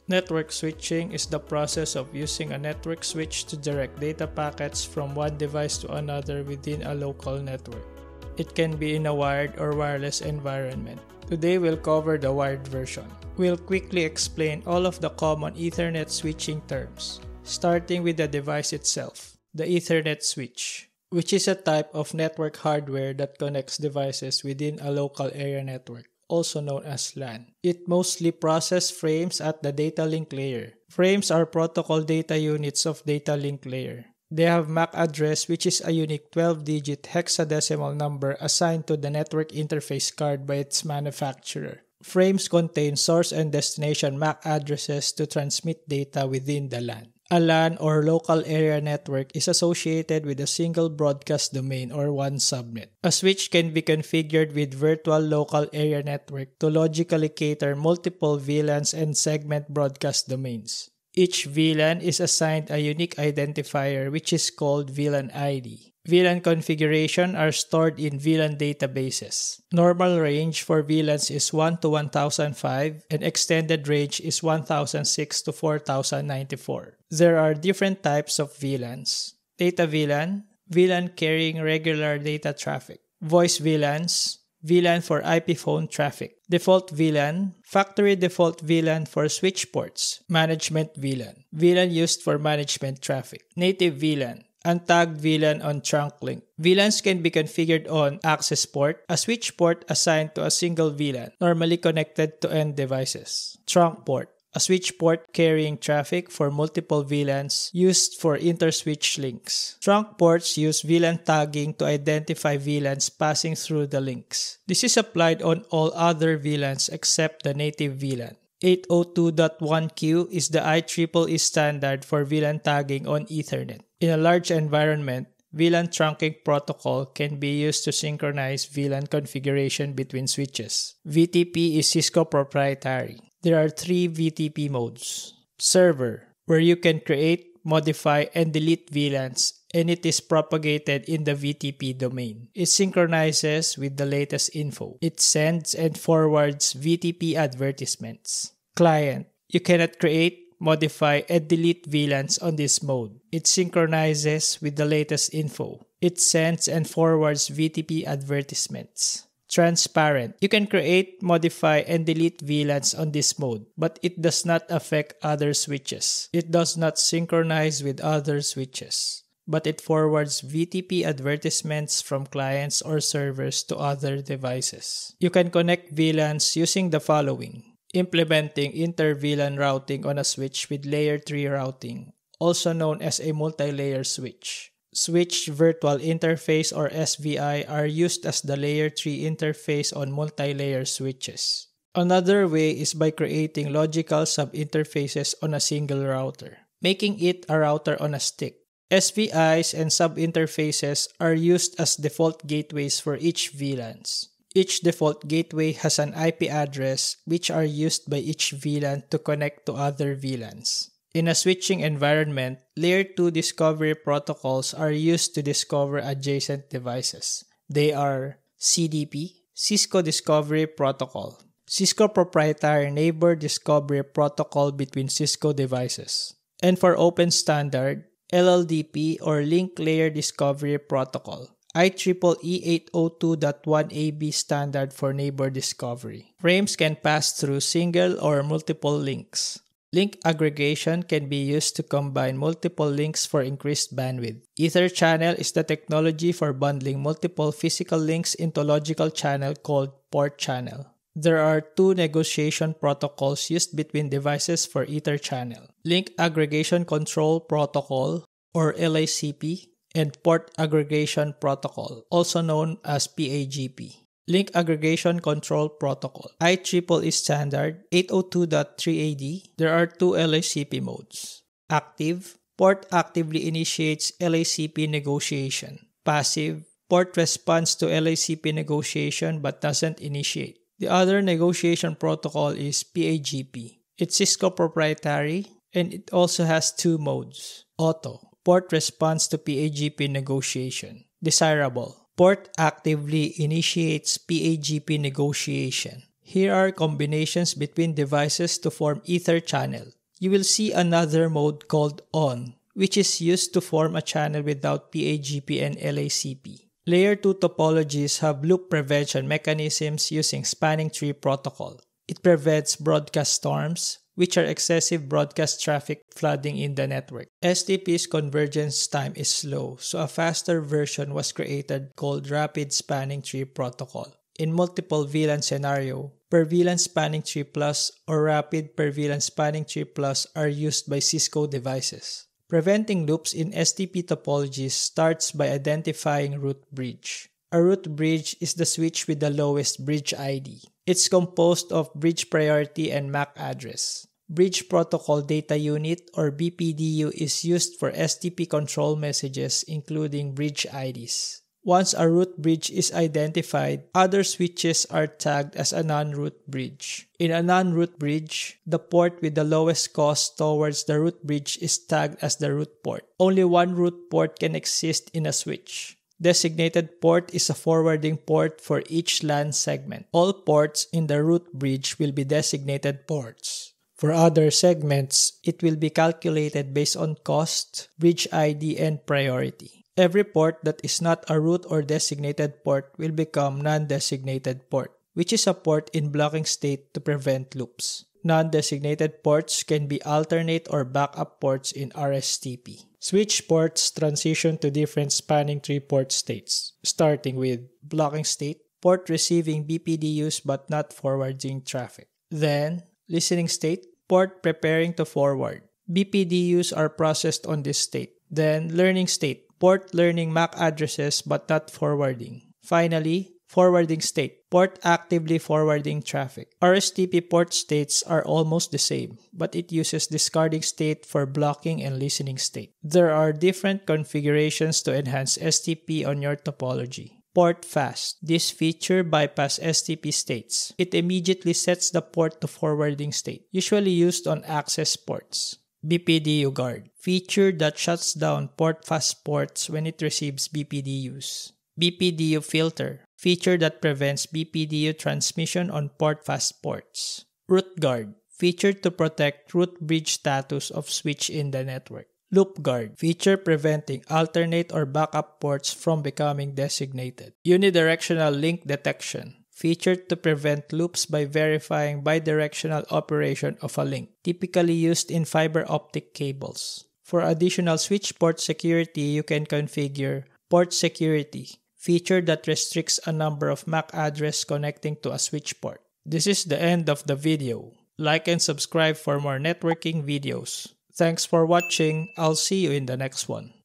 Network switching is the process of using a network switch to direct data packets from one device to another within a local network. It can be in a wired or wireless environment. Today we'll cover the wired version. We'll quickly explain all of the common Ethernet switching terms, starting with the device itself, the Ethernet switch, which is a type of network hardware that connects devices within a local area network, also known as LAN. It mostly processes frames at the data link layer. Frames are protocol data units of data link layer. They have MAC address, which is a unique 12-digit hexadecimal number assigned to the network interface card by its manufacturer. Frames contain source and destination MAC addresses to transmit data within the LAN. A LAN or local area network is associated with a single broadcast domain or one subnet. A switch can be configured with virtual local area network to logically cater multiple VLANs and segment broadcast domains. Each VLAN is assigned a unique identifier which is called VLAN ID. VLAN configuration are stored in VLAN databases. Normal range for VLANs is 1 to 1005 and extended range is 1006 to 4094. There are different types of VLANs. Data VLAN, VLAN carrying regular data traffic. Voice VLANs, VLAN for IP phone traffic. Default VLAN, factory default VLAN for switch ports. Management VLAN, VLAN used for management traffic. Native VLAN, untagged VLAN on trunk link. VLANs can be configured on access port, a switch port assigned to a single VLAN, normally connected to end devices. Trunk port, a switch port carrying traffic for multiple VLANs used for inter-switch links. Trunk ports use VLAN tagging to identify VLANs passing through the links. This is applied on all other VLANs except the native VLAN. 802.1q is the IEEE standard for VLAN tagging on Ethernet. In a large environment, VLAN trunking protocol can be used to synchronize VLAN configuration between switches. VTP is Cisco proprietary. There are 3 VTP modes. Server, where you can create, modify, and delete VLANs, and it is propagated in the VTP domain. It synchronizes with the latest info. It sends and forwards VTP advertisements. Client, you cannot create, modify, and delete VLANs on this mode. It synchronizes with the latest info. It sends and forwards VTP advertisements. Transparent. You can create, modify, and delete VLANs on this mode, but it does not affect other switches. It does not synchronize with other switches, but it forwards VTP advertisements from clients or servers to other devices. You can connect VLANs using the following. Implementing inter-VLAN routing on a switch with layer 3 routing, also known as a multi-layer switch. Switch Virtual Interface or SVI are used as the layer 3 interface on multi-layer switches. Another way is by creating logical sub-interfaces on a single router, making it a router on a stick. SVIs and sub-interfaces are used as default gateways for each VLANs. Each default gateway has an IP address which are used by each VLAN to connect to other VLANs. In a switching environment, Layer 2 discovery protocols are used to discover adjacent devices. They are CDP, Cisco Discovery Protocol, Cisco proprietary neighbor discovery protocol between Cisco devices. And for open standard, LLDP or Link Layer Discovery Protocol, IEEE 802.1ab standard for neighbor discovery. Frames can pass through single or multiple links. Link aggregation can be used to combine multiple links for increased bandwidth. Ether channel is the technology for bundling multiple physical links into logical channel called port channel. There are 2 negotiation protocols used between devices for Ether channel. Link Aggregation Control Protocol or LACP and Port Aggregation Protocol, also known as PAGP. Link Aggregation Control Protocol, IEEE standard 802.3ad. There are 2 LACP modes. Active, port actively initiates LACP negotiation. Passive, port responds to LACP negotiation but doesn't initiate. The other negotiation protocol is PAGP. It's Cisco proprietary and it also has 2 modes. Auto, port responds to PAGP negotiation. Desirable, port actively initiates PAGP negotiation. Here are combinations between devices to form Ether channel. You will see another mode called ON, which is used to form a channel without PAGP and LACP. Layer 2 topologies have loop prevention mechanisms using spanning tree protocol. It prevents broadcast storms, which are excessive broadcast traffic flooding in the network. STP's convergence time is slow, so a faster version was created called Rapid Spanning Tree Protocol. In multiple VLAN scenario, Per VLAN Spanning Tree Plus or Rapid Per VLAN Spanning Tree Plus are used by Cisco devices. Preventing loops in STP topologies starts by identifying root bridge. A root bridge is the switch with the lowest bridge ID. It's composed of bridge priority and MAC address. Bridge Protocol Data Unit or BPDU is used for STP control messages including bridge IDs. Once a root bridge is identified, other switches are tagged as a non-root bridge. In a non-root bridge, the port with the lowest cost towards the root bridge is tagged as the root port. Only one root port can exist in a switch. Designated port is a forwarding port for each LAN segment. All ports in the root bridge will be designated ports. For other segments, it will be calculated based on cost, bridge ID, and priority. Every port that is not a root or designated port will become non-designated port, which is a port in blocking state to prevent loops. Non-designated ports can be alternate or backup ports in RSTP. Switch ports transition to different spanning tree port states, starting with blocking state, port receiving BPDUs but not forwarding traffic. Then, listening state, port preparing to forward. BPDUs are processed on this state. Then, learning state, port learning MAC addresses but not forwarding. Finally, forwarding state, port actively forwarding traffic. RSTP port states are almost the same, but it uses discarding state for blocking and listening state. There are different configurations to enhance STP on your topology. Port fast. This feature bypasses STP states. It immediately sets the port to forwarding state, usually used on access ports. BPDU guard. Feature that shuts down port fast ports when it receives BPDUs. BPDU filter. Feature that prevents BPDU transmission on port fast ports. Root guard. Feature to protect root bridge status of switch in the network. Loop guard. Feature preventing alternate or backup ports from becoming designated. Unidirectional link detection. Feature to prevent loops by verifying bidirectional operation of a link, typically used in fiber optic cables. For additional switch port security, you can configure port security, feature that restricts a number of MAC address connecting to a switch port. This is the end of the video. Like and subscribe for more networking videos. Thanks for watching. I'll see you in the next one.